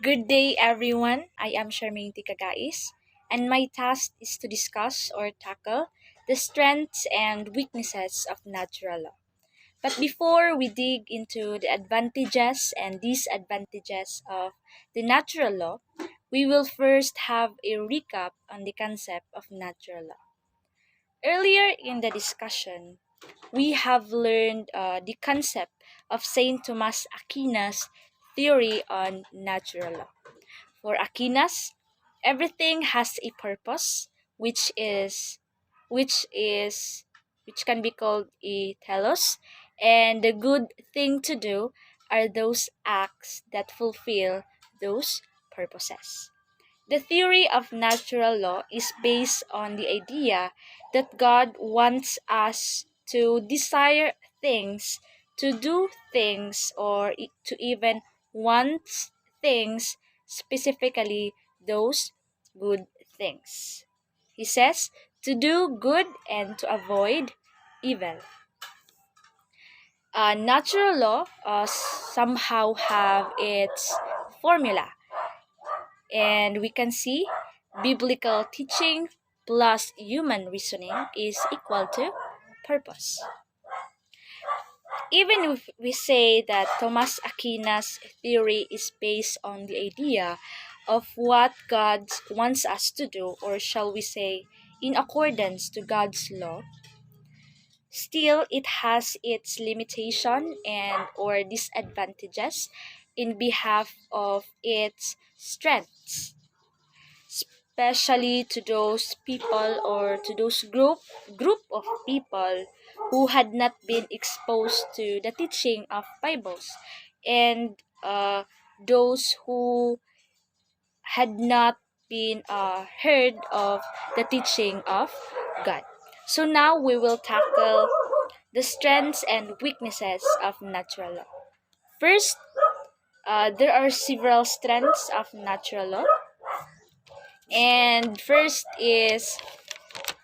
Good day, everyone. I am Charmaine Tikagais, and my task is to discuss or tackle the strengths and weaknesses of natural law. But before we dig into the advantages and disadvantages of the natural law, we will first have a recap on the concept of natural law. Earlier in the discussion, we have learned the concept of Saint Thomas Aquinas' theory on natural law. For Aquinas, everything has a purpose, which is which can be called a telos, and the good thing to do are those acts that fulfill those purposes. The theory of natural law is based on the idea that God wants us to desire things, to do things, or to even want things, specifically those good things. He says to do good and to avoid evil. Natural law somehow have its formula, and we can see biblical teaching plus human reasoning is equal to purpose. Even if we say that Thomas Aquinas' theory is based on the idea of what God wants us to do, or shall we say, in accordance to God's law, still it has its limitation and or disadvantages in behalf of its strengths, especially to those people or to those group of people who had not been exposed to the teaching of Bibles, and those who had not been heard of the teaching of God. So now we will tackle the strengths and weaknesses of natural law. First, there are several strengths of natural law. And first is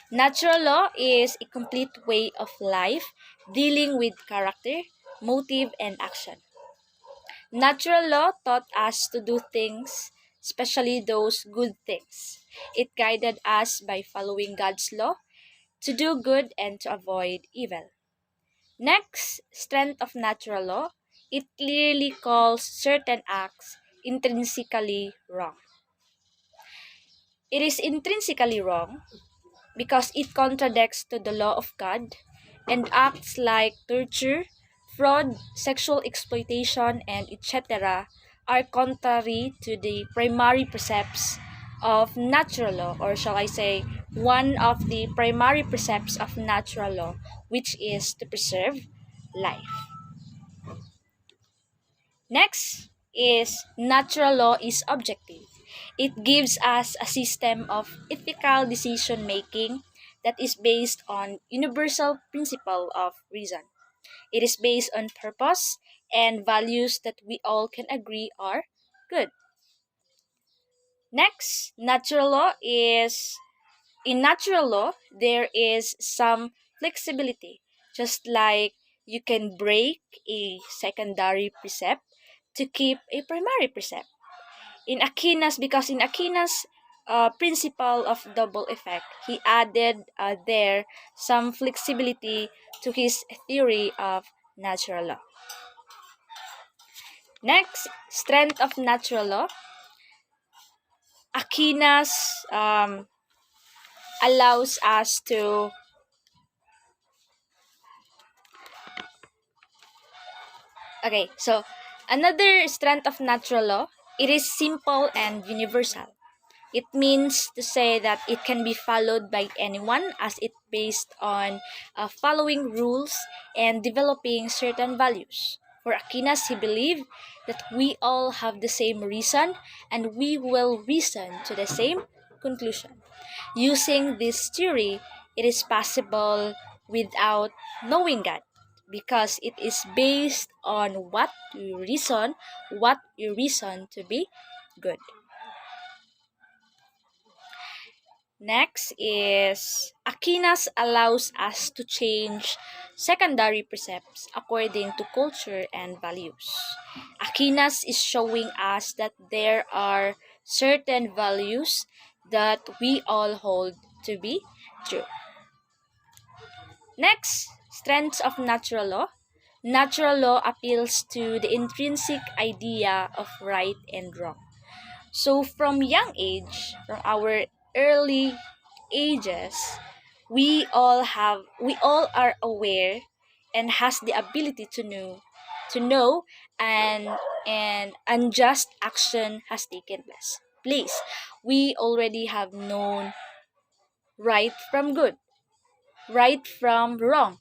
natural law is a complete way of life dealing with character, motive, and action. Natural law taught us to do things, especially those good things. It guided us by following God's law to do good and to avoid evil. Next, strength of natural law. It clearly calls certain acts intrinsically wrong. It is intrinsically wrong because it contradicts to the law of God, and acts like torture, fraud, sexual exploitation, and etc. are contrary to the primary precepts of natural law, or shall I say, one of the primary precepts of natural law, which is to preserve life. Next is natural law is objective. It gives us a system of ethical decision making that is based on universal principle of reason. It is based on purpose and values that we all can agree are good. Next, natural law is in natural law there is some flexibility, just like you can break a secondary precept to keep a primary precept. Because in Aquinas' principle of double effect, he added there some flexibility to his theory of natural law. Next, strength of natural law. Aquinas allows us to Okay, so another strength of natural law, it is simple and universal. It means to say that it can be followed by anyone as it based on following rules and developing certain values. For Aquinas, he believed that we all have the same reason and we will reason to the same conclusion. Using this theory, it is possible without knowing God because it is based on what you reason to be good. Next is Aquinas allows us to change secondary precepts according to culture and values. Aquinas is showing us that there are certain values that we all hold to be true. Next, strengths of natural law. Natural law appeals to the intrinsic idea of right and wrong. So from young age, from our early ages, we all are aware and has the ability to know and unjust action has taken place. We already have known right from good, right from wrong.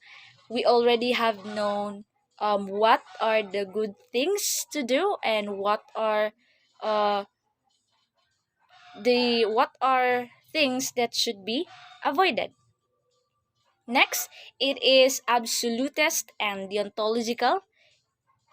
We already have known what are the good things to do and uh, what are things that should be avoided. Next, it is absolutist and deontological.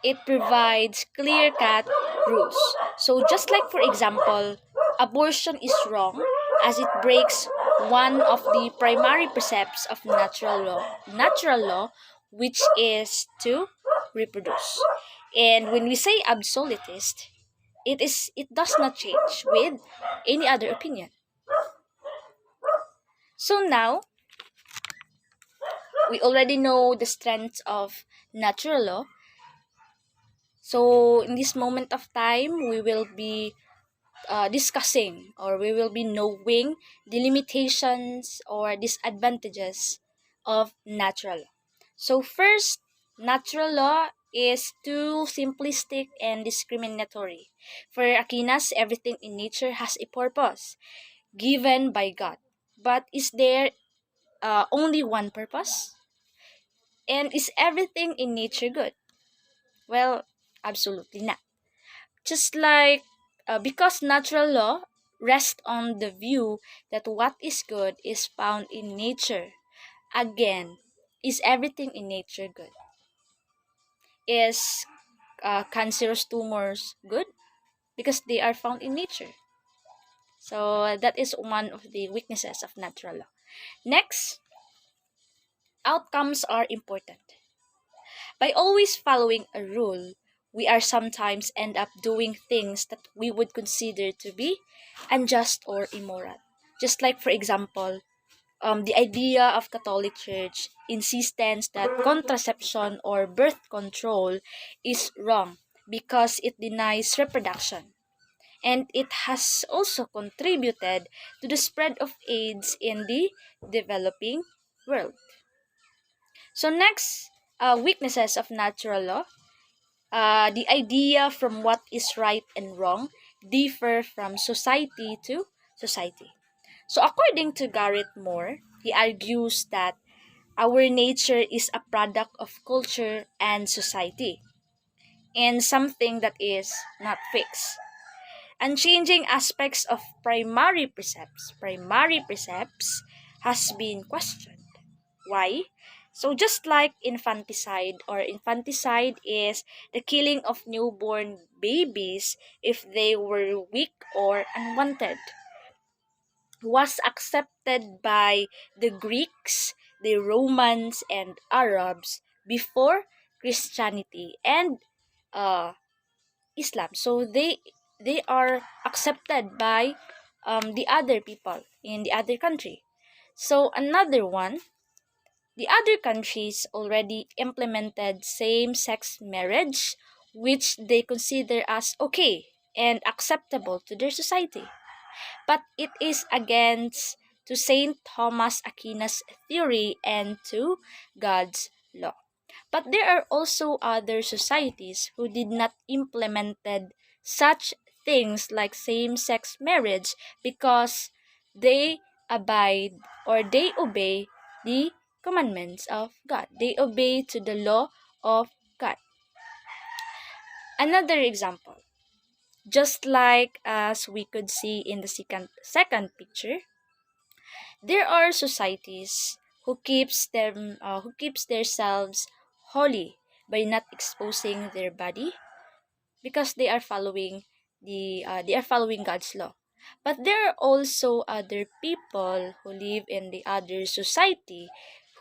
It provides clear-cut rules. So just like for example, abortion is wrong as it breaks one of the primary precepts of natural law, which is to reproduce. And when we say absolutist, it does not change with any other opinion. So now we already know the strengths of natural law. So in this moment of time, we will be discussing, or we will be knowing the limitations or disadvantages of natural law. So first, natural law is too simplistic and discriminatory. For Aquinas, everything in nature has a purpose given by God. But is there only one purpose? And is everything in nature good? Well, absolutely not. Just like because natural law rests on the view that what is good is found in nature. Again, is everything in nature good? Is cancerous tumors good? Because they are found in nature. So that is one of the weaknesses of natural law. Next, outcomes are important. By always following a rule, we are sometimes end up doing things that we would consider to be unjust or immoral. Just like, for example, the idea of Catholic Church insistence that contraception or birth control is wrong because it denies reproduction. And it has also contributed to the spread of AIDS in the developing world. So next, weaknesses of natural law. The idea from what is right and wrong differ from society to society. So according to Garrett Moore, he argues that our nature is a product of culture and society, and something that is not fixed. Unchanging aspects of primary precepts has been questioned. Why? So just like infanticide is the killing of newborn babies if they were weak or unwanted, was accepted by the Greeks, the Romans, and Arabs before Christianity and uh, Islam. So they are accepted by the other people in the other country. So another one, the other countries already implemented same-sex marriage, which they consider as okay and acceptable to their society. But it is against to Saint Thomas Aquinas' theory and to God's law. But there are also other societies who did not implemented such things like same-sex marriage because they abide or they obey the commandments of God. They obey to the law of God. Another example, just like as we could see in the second picture, there are societies who keeps themselves holy by not exposing their body because they are following God's law. But there are also other people who live in the other society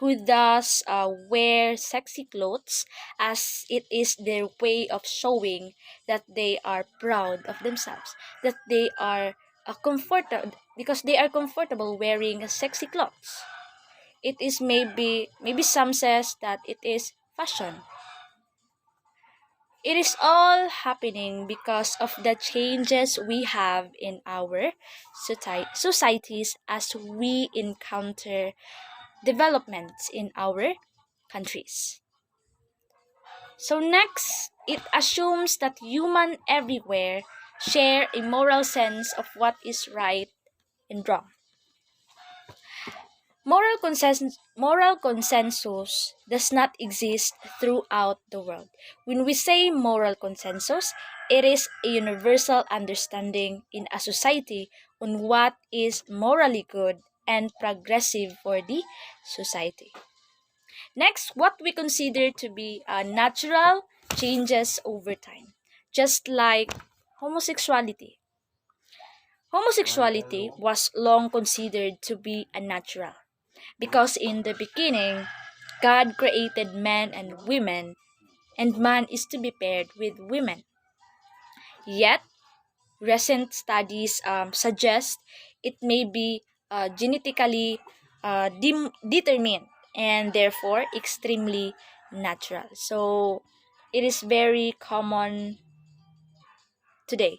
who thus wear sexy clothes as it is their way of showing that they are proud of themselves, that they are comfortable because they are comfortable wearing sexy clothes. It is maybe some says that it is fashion. It is all happening because of the changes we have in our societies as we encounter developments in our countries. So next, it assumes that human everywhere share a moral sense of what is right and wrong. Moral consensus does not exist throughout the world. When we say moral consensus, it is a universal understanding in a society on what is morally good and progressive for the society. Next, what we consider to be natural changes over time, just like homosexuality. Homosexuality was long considered to be unnatural because in the beginning, God created man and women, and man is to be paired with women. Yet, recent studies suggest it may be genetically determined and therefore extremely natural. So, it is very common today,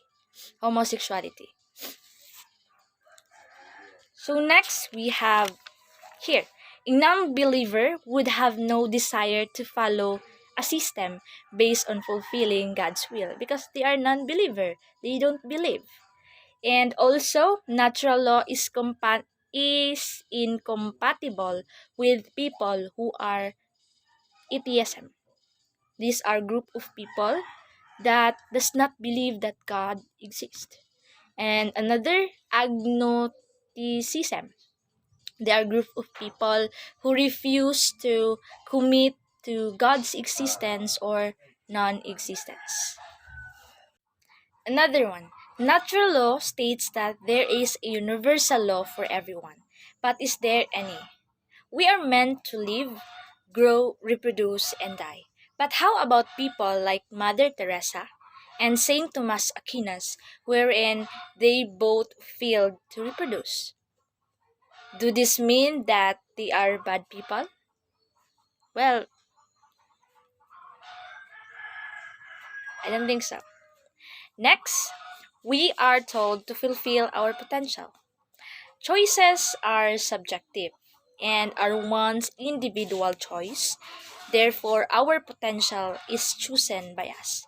homosexuality. So, next we have here, a non believer would have no desire to follow a system based on fulfilling God's will because they are non believer. They don't believe. And also, natural law is incompatible with people who are atheism. These are group of people that does not believe that God exists. And another, agnosticism. They are a group of people who refuse to commit to God's existence or non-existence. Another one, natural law states that there is a universal law for everyone. But is there any? We are meant to live, grow, reproduce, and die. But how about people like Mother Teresa and Saint Thomas Aquinas, wherein they both failed to reproduce? Do this mean that they are bad people? Well, I don't think so. Next, we are told to fulfill our potential. Choices are subjective and are one's individual choice. Therefore, our potential is chosen by us.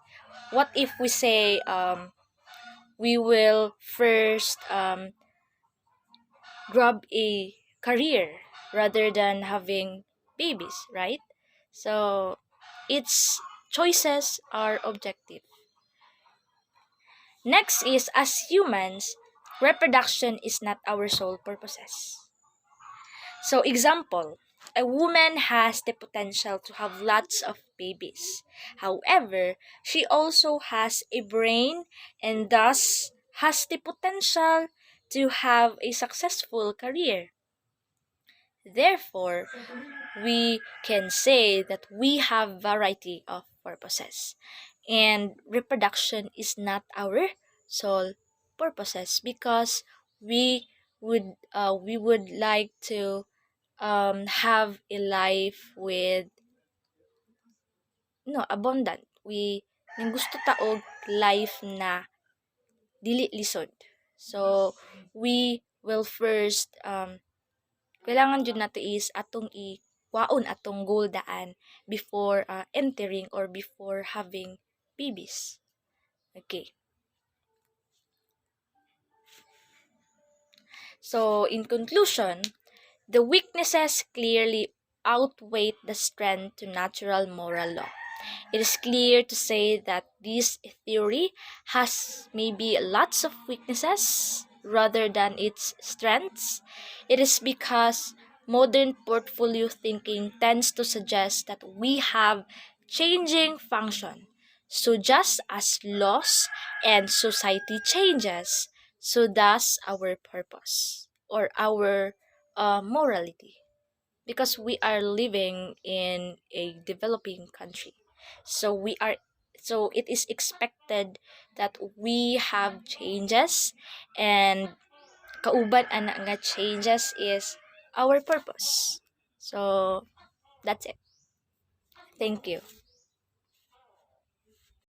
What if we say we will first grab a career rather than having babies, right? So, its choices are objective. Next is, as humans, reproduction is not our sole purposes. So, example, a woman has the potential to have lots of babies. However, she also has a brain and thus has the potential to have a successful career. Therefore, we can say that we have variety of purposes. And reproduction is not our sole purposes because we would like to have a life with abundant. Ning gusto taog life na dili lisod. So we will first kailangan jud nato is atong waon atong goal daan before entering or before having babies. Okay. So in conclusion, the weaknesses clearly outweigh the strength to natural moral law. It is clear to say that this theory has maybe lots of weaknesses rather than its strengths. It is because modern portfolio thinking tends to suggest that we have changing function. So just as laws and society changes, So that's our purpose or our morality, because we are living in a developing country. So it is expected that we have changes, and kauban ana nga changes is our purpose. So that's it. Thank you.